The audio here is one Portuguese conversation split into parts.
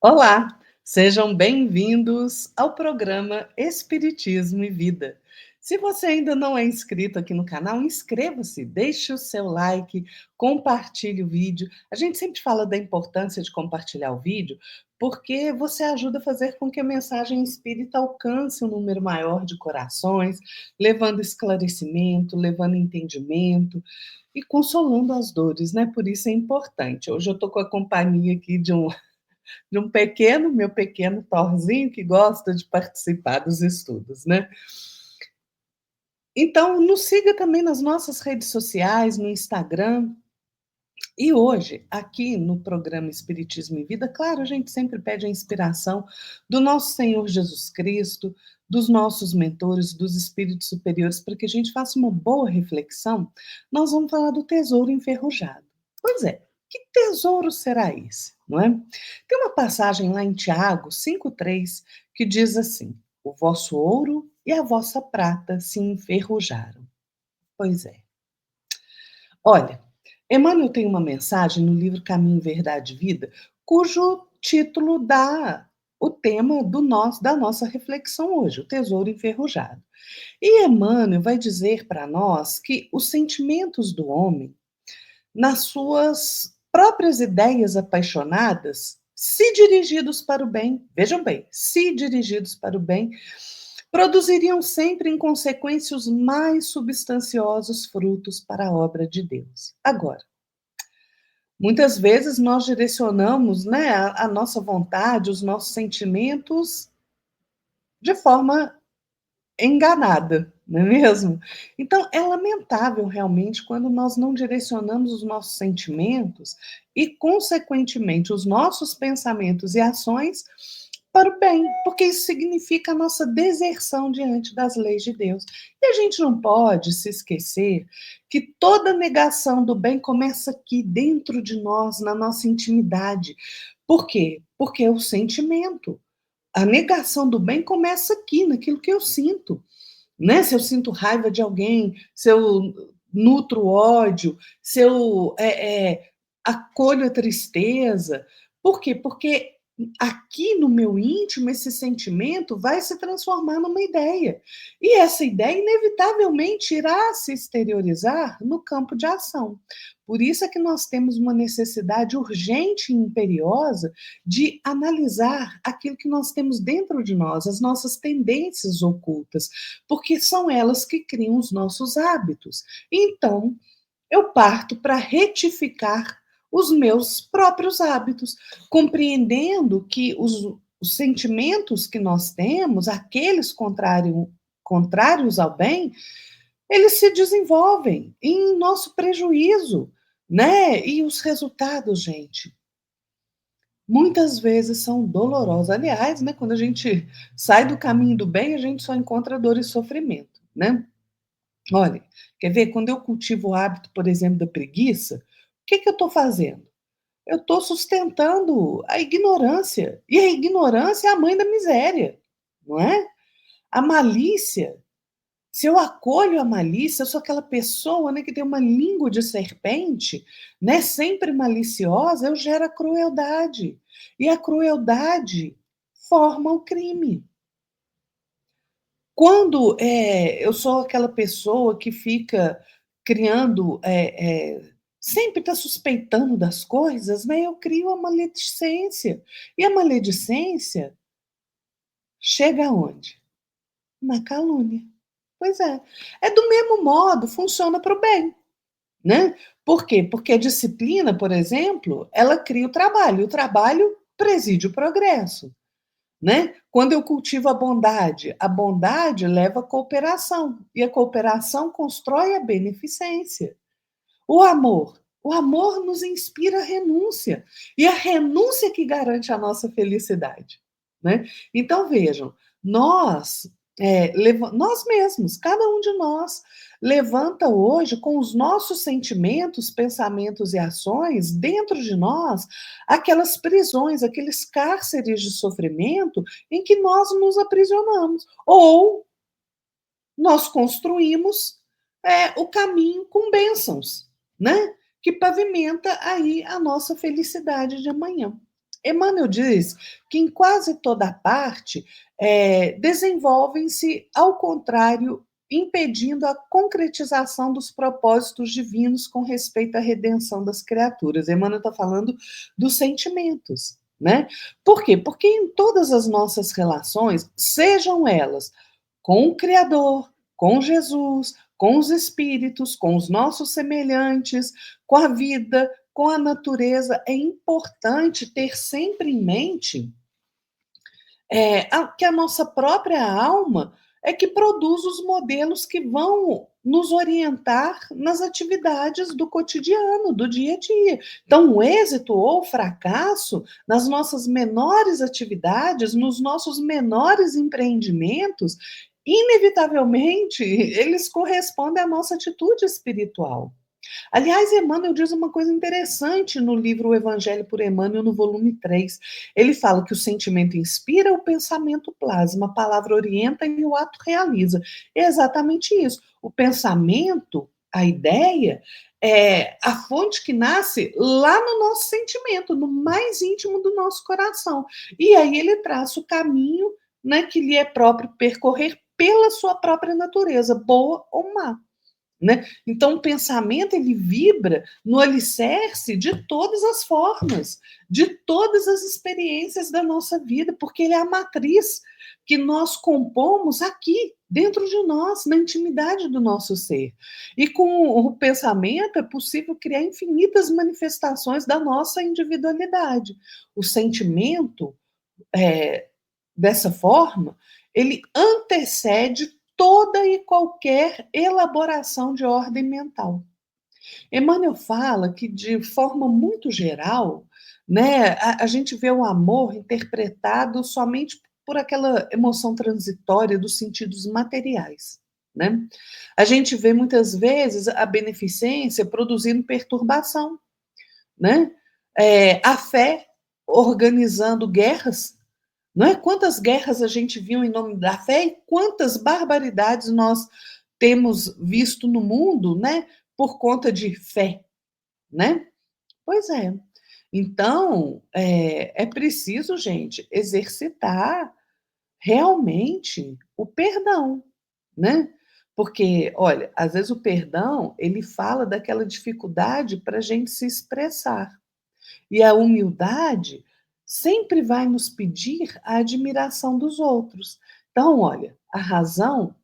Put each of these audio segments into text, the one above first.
Olá, sejam bem-vindos ao programa Espiritismo e Vida. Se você ainda não é inscrito aqui no canal, inscreva-se, deixe o seu like, compartilhe o vídeo. A gente sempre fala da importância de compartilhar o vídeo, porque você ajuda a fazer com que a mensagem espírita alcance um número maior de corações, levando esclarecimento, levando entendimento e consolando as dores, né? Por isso é importante. Hoje eu estou com a companhia aqui de um meu pequeno Thorzinho, que gosta de participar dos estudos, né. Então, nos siga também nas nossas redes sociais, no Instagram. E hoje, aqui no programa Espiritismo e Vida, claro, a gente sempre pede a inspiração do nosso Senhor Jesus Cristo, dos nossos mentores, dos espíritos superiores, para que a gente faça uma boa reflexão. Nós vamos falar do tesouro enferrujado. Pois é, que tesouro será esse, não é? Tem uma passagem lá em Tiago 5,3 que diz assim: o vosso ouro e a vossa prata se enferrujaram. Pois é. Olha, Emmanuel tem uma mensagem no livro Caminho, Verdade e Vida, cujo título dá o tema da nossa reflexão hoje, o tesouro enferrujado. E Emmanuel vai dizer para nós que os sentimentos do homem, nas suas próprias ideias apaixonadas, se dirigidos para o bem, vejam bem, se dirigidos para o bem, produziriam sempre em consequência os mais substanciosos frutos para a obra de Deus. Agora, muitas vezes nós direcionamos, né, a nossa vontade, os nossos sentimentos de forma enganada, não é mesmo? Então, é lamentável realmente quando nós não direcionamos os nossos sentimentos e, consequentemente, os nossos pensamentos e ações para o bem, porque isso significa a nossa deserção diante das leis de Deus. E a gente não pode se esquecer que toda negação do bem começa aqui dentro de nós, na nossa intimidade. Por quê? Porque é o sentimento. A negação do bem começa aqui, naquilo que eu sinto, né? Se eu sinto raiva de alguém, se eu nutro ódio, se eu acolho a tristeza. Por quê? Porque aqui no meu íntimo esse sentimento vai se transformar numa ideia. E essa ideia, inevitavelmente, irá se exteriorizar no campo de ação. Por isso é que nós temos uma necessidade urgente e imperiosa de analisar aquilo que nós temos dentro de nós, as nossas tendências ocultas, porque são elas que criam os nossos hábitos. Então, eu parto para retificar os meus próprios hábitos, compreendendo que os sentimentos que nós temos, aqueles contrários ao bem, eles se desenvolvem em nosso prejuízo, né? E os resultados, gente, muitas vezes são dolorosos. Aliás, né, quando a gente sai do caminho do bem, a gente só encontra dor e sofrimento, né? Olha, quer ver? Quando eu cultivo o hábito, por exemplo, da preguiça, o que que eu estou fazendo? Eu estou sustentando a ignorância. E a ignorância é a mãe da miséria, não é? A malícia, se eu acolho a malícia, eu sou aquela pessoa, né, que tem uma língua de serpente, né, sempre maliciosa, eu gero a crueldade. E a crueldade forma o crime. Quando eu sou aquela pessoa que fica criando, sempre está suspeitando das coisas, né, eu crio a maledicência. E a maledicência chega aonde? Na calúnia. Pois é. É do mesmo modo, funciona para o bem, né. Por quê? Porque a disciplina, por exemplo, ela cria o trabalho preside o progresso. Né? Quando eu cultivo a bondade leva à cooperação, e a cooperação constrói a beneficência. O amor nos inspira a renúncia, e a renúncia que garante a nossa felicidade. Né? Então, vejam, nós mesmos, cada um de nós, levanta hoje com os nossos sentimentos, pensamentos e ações dentro de nós aquelas prisões, aqueles cárceres de sofrimento em que nós nos aprisionamos. Ou nós construímos o caminho com bênçãos, né? Que pavimenta aí a nossa felicidade de amanhã. Emmanuel diz que em quase toda parte desenvolvem-se, ao contrário, impedindo a concretização dos propósitos divinos com respeito à redenção das criaturas. Emmanuel está falando dos sentimentos, né? Por quê? Porque em todas as nossas relações, sejam elas com o Criador, com Jesus, com os espíritos, com os nossos semelhantes, com a vida, com a natureza, é importante ter sempre em mente que a nossa própria alma é que produz os modelos que vão nos orientar nas atividades do cotidiano, do dia a dia. Então, o êxito ou o fracasso nas nossas menores atividades, nos nossos menores empreendimentos, inevitavelmente, eles correspondem à nossa atitude espiritual. Aliás, Emmanuel diz uma coisa interessante no livro O Evangelho por Emmanuel, no volume 3. Ele fala que o sentimento inspira, o pensamento plasma, a palavra orienta e o ato realiza. É exatamente isso. O pensamento, a ideia, é a fonte que nasce lá no nosso sentimento, no mais íntimo do nosso coração. E aí ele traça o caminho, né, que lhe é próprio percorrer pela sua própria natureza, boa ou má. Né? Então, o pensamento ele vibra no alicerce de todas as formas, de todas as experiências da nossa vida, porque ele é a matriz que nós compomos aqui, dentro de nós, na intimidade do nosso ser. E com o pensamento é possível criar infinitas manifestações da nossa individualidade. O sentimento, dessa forma, ele antecede toda e qualquer elaboração de ordem mental. Emmanuel fala que, de forma muito geral, né, a gente vê o amor interpretado somente por aquela emoção transitória dos sentidos materiais. Né? A gente vê muitas vezes a beneficência produzindo perturbação, né? A fé organizando guerras, não é? Quantas guerras a gente viu em nome da fé e quantas barbaridades nós temos visto no mundo, né? Por conta de fé, né? Pois é. Então, é preciso, gente, exercitar realmente o perdão, né? Porque, olha, às vezes o perdão, ele fala daquela dificuldade para a gente se expressar. E a humildade sempre vai nos pedir a admiração dos outros. Então, olha, a razão,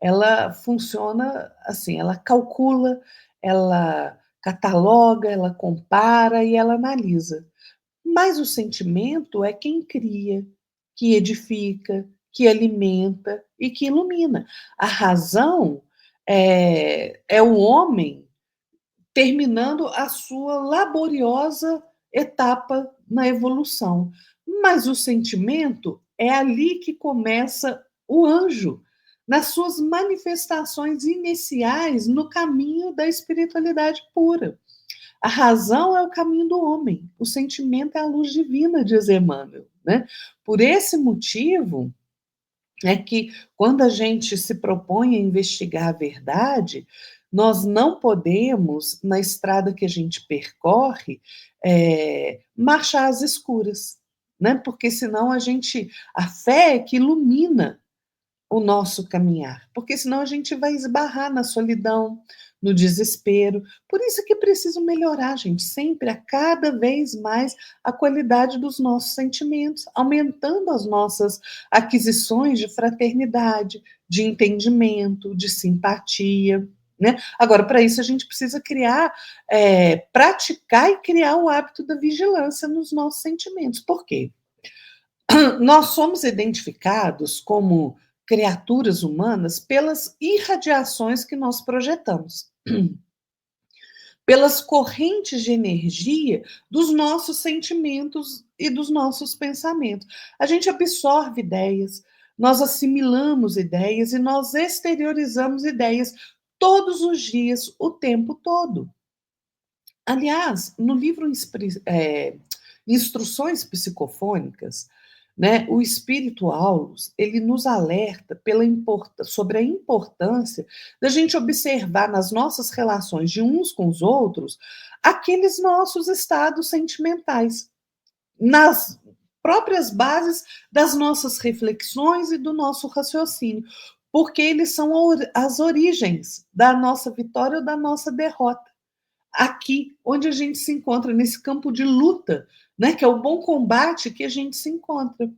ela funciona assim, ela calcula, ela cataloga, ela compara e ela analisa. Mas o sentimento é quem cria, que edifica, que alimenta e que ilumina. A razão é o homem terminando a sua laboriosa etapa na evolução. Mas o sentimento é ali que começa o anjo, nas suas manifestações iniciais no caminho da espiritualidade pura. A razão é o caminho do homem, o sentimento é a luz divina, diz Emmanuel. Né? Por esse motivo, é que quando a gente se propõe a investigar a verdade, nós não podemos, na estrada que a gente percorre, marchar às escuras, né? Porque senão a fé é que ilumina o nosso caminhar, porque senão a gente vai esbarrar na solidão, no desespero. Por isso que é preciso melhorar, gente, sempre, a cada vez mais, a qualidade dos nossos sentimentos, aumentando as nossas aquisições de fraternidade, de entendimento, de simpatia. Né? Agora, para isso, a gente precisa praticar e criar o hábito da vigilância nos nossos sentimentos. Por quê? Nós somos identificados como criaturas humanas pelas irradiações que nós projetamos, pelas correntes de energia dos nossos sentimentos e dos nossos pensamentos. A gente absorve ideias, nós assimilamos ideias e nós exteriorizamos ideias todos os dias, o tempo todo. Aliás, no livro Instruções Psicofônicas, né, o espírito Aulus, ele nos alerta sobre a importância da gente observar nas nossas relações de uns com os outros aqueles nossos estados sentimentais. nas próprias bases das nossas reflexões e do nosso raciocínio, porque eles são as origens da nossa vitória ou da nossa derrota. Aqui, onde a gente se encontra, nesse campo de luta, né, que é o bom combate que a gente se encontra.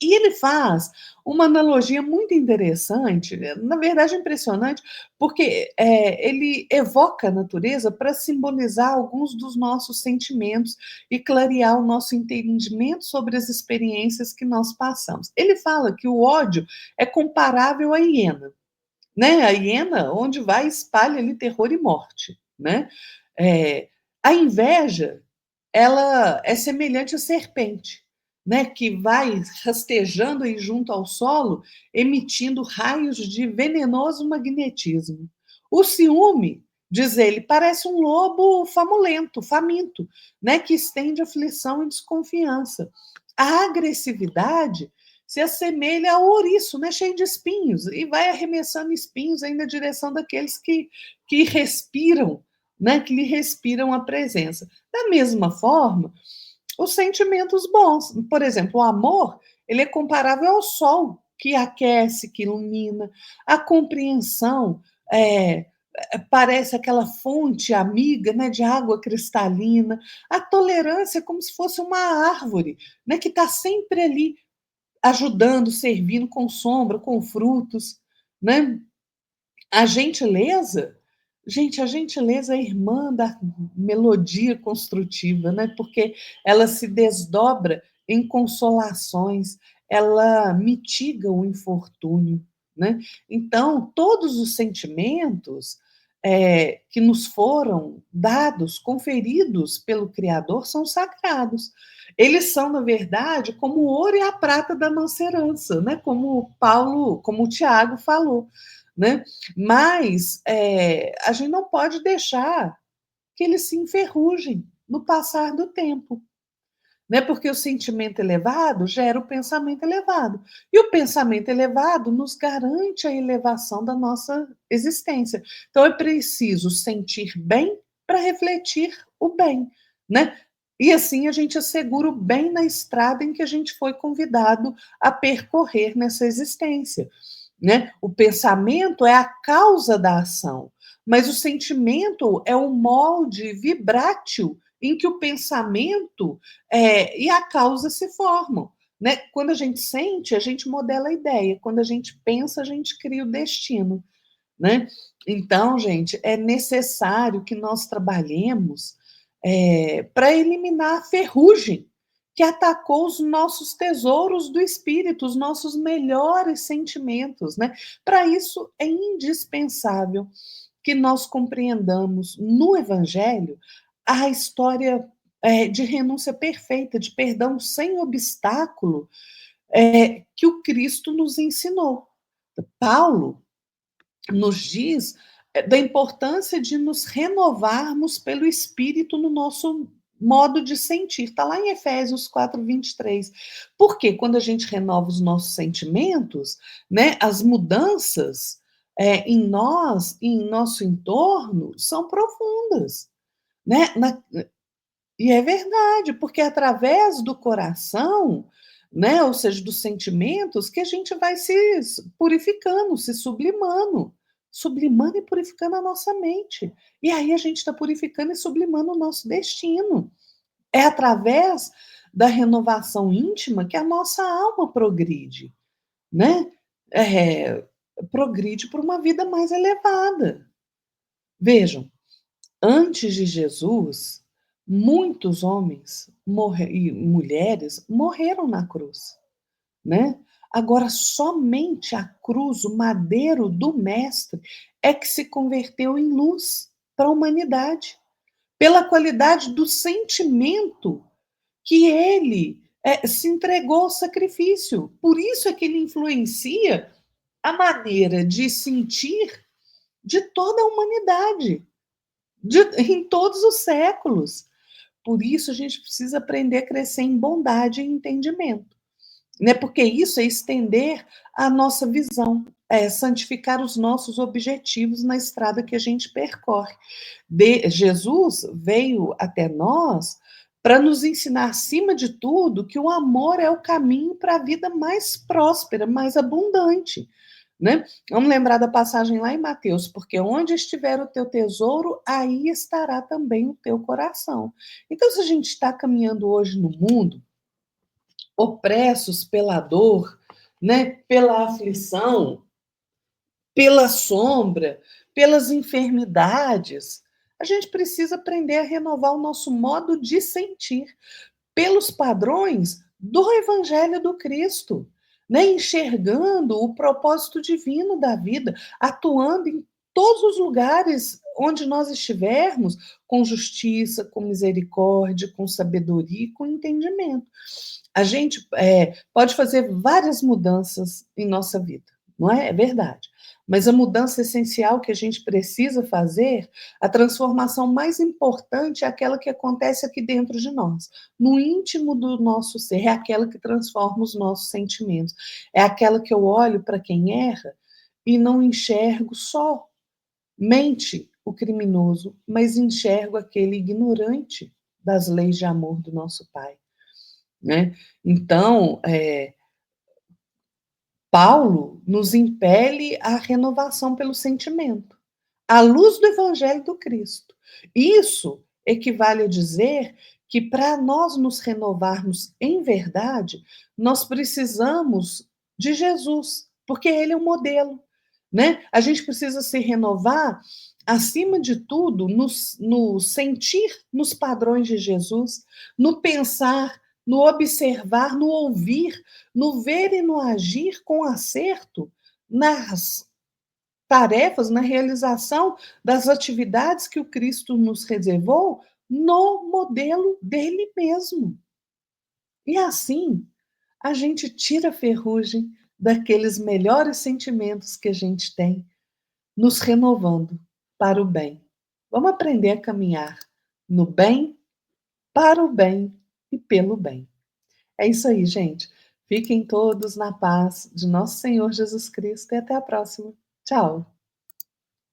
E ele faz uma analogia muito interessante, na verdade impressionante, porque ele evoca a natureza para simbolizar alguns dos nossos sentimentos e clarear o nosso entendimento sobre as experiências que nós passamos. Ele fala que o ódio é comparável à hiena, né? A hiena, onde vai, espalha ali terror e morte, né? A inveja, ela é semelhante à serpente, né? Que vai rastejando aí junto ao solo, emitindo raios de venenoso magnetismo. O ciúme, diz ele, parece um lobo famulento, faminto, né? Que estende aflição e desconfiança. A agressividade se assemelha ao ouriço, né, cheio de espinhos, e vai arremessando espinhos aí na direção daqueles que respiram, né, que lhe respiram a presença. Da mesma forma, os sentimentos bons, por exemplo, o amor, ele é comparável ao sol, que aquece, que ilumina. A compreensão parece aquela fonte amiga, né, de água cristalina. A tolerância é como se fosse uma árvore, né, que está sempre ali ajudando, servindo com sombra, com frutos, né? A gentileza, gente, a gentileza é irmã da melodia construtiva, né? Porque ela se desdobra em consolações, ela mitiga o infortúnio, né? Então, todos os sentimentos que nos foram dados, conferidos pelo Criador, são sagrados. Eles são, na verdade, como o ouro e a prata da nossa herança, né? Como o Tiago falou, né? Mas a gente não pode deixar que eles se enferrujem no passar do tempo, né? Porque o sentimento elevado gera o pensamento elevado. E o pensamento elevado nos garante a elevação da nossa existência. Então é preciso sentir bem para refletir o bem, né? E assim a gente assegura o bem na estrada em que a gente foi convidado a percorrer nessa existência, né? O pensamento é a causa da ação, mas o sentimento é o molde vibrátil em que o pensamento e a causa se formam. Né? Quando a gente sente, a gente modela a ideia. Quando a gente pensa, a gente cria o destino. Né? Então, gente, é necessário que nós trabalhemos para eliminar a ferrugem que atacou os nossos tesouros do espírito, os nossos melhores sentimentos. Né? Para isso, é indispensável que nós compreendamos no Evangelho a história de renúncia perfeita, de perdão sem obstáculo, que o Cristo nos ensinou. Paulo nos diz da importância de nos renovarmos pelo Espírito no nosso modo de sentir. Está lá em Efésios 4:23. Porque quando a gente renova os nossos sentimentos, né, as mudanças em nós e em nosso entorno são profundas. Né? E é verdade, porque é através do coração, né, ou seja, dos sentimentos, que a gente vai se purificando, se sublimando e purificando a nossa mente. E aí a gente está purificando e sublimando o nosso destino. É através da renovação íntima que a nossa alma progride, né? Progride para uma vida mais elevada. Vejam, antes de Jesus, muitos homens e mulheres morreram na cruz, né? Agora, somente a cruz, o madeiro do Mestre, é que se converteu em luz para a humanidade, pela qualidade do sentimento que ele se entregou ao sacrifício. Por isso é que ele influencia a maneira de sentir de toda a humanidade, em todos os séculos. Por isso, a gente precisa aprender a crescer em bondade e entendimento, né? Porque isso é estender a nossa visão, é santificar os nossos objetivos na estrada que a gente percorre. Jesus veio até nós para nos ensinar, acima de tudo, que o amor é o caminho para a vida mais próspera, mais abundante, né? Vamos lembrar da passagem lá em Mateus, porque onde estiver o teu tesouro, aí estará também o teu coração. Então, se a gente está caminhando hoje no mundo, opressos pela dor, né, pela aflição, pela sombra, pelas enfermidades, a gente precisa aprender a renovar o nosso modo de sentir pelos padrões do Evangelho do Cristo, né? Enxergando o propósito divino da vida, atuando em todos os lugares onde nós estivermos, com justiça, com misericórdia, com sabedoria e com entendimento. A gente pode fazer várias mudanças em nossa vida, não é? É verdade. Mas a mudança essencial que a gente precisa fazer, a transformação mais importante é aquela que acontece aqui dentro de nós, no íntimo do nosso ser, é aquela que transforma os nossos sentimentos, é aquela que eu olho para quem erra e não enxergo somente o criminoso, mas enxergo aquele ignorante das leis de amor do nosso Pai, né? Então, Paulo nos impele à renovação pelo sentimento, à luz do Evangelho do Cristo. Isso equivale a dizer que para nós nos renovarmos em verdade, nós precisamos de Jesus, porque ele é o modelo, né? A gente precisa se renovar, acima de tudo, no sentir nos padrões de Jesus, no pensar, no observar, no ouvir, no ver e no agir com acerto nas tarefas, na realização das atividades que o Cristo nos reservou no modelo dele mesmo. E assim, a gente tira a ferrugem daqueles melhores sentimentos que a gente tem, nos renovando para o bem. Vamos aprender a caminhar no bem, para o bem e pelo bem. É isso aí, gente. Fiquem todos na paz de nosso Senhor Jesus Cristo e até a próxima. Tchau.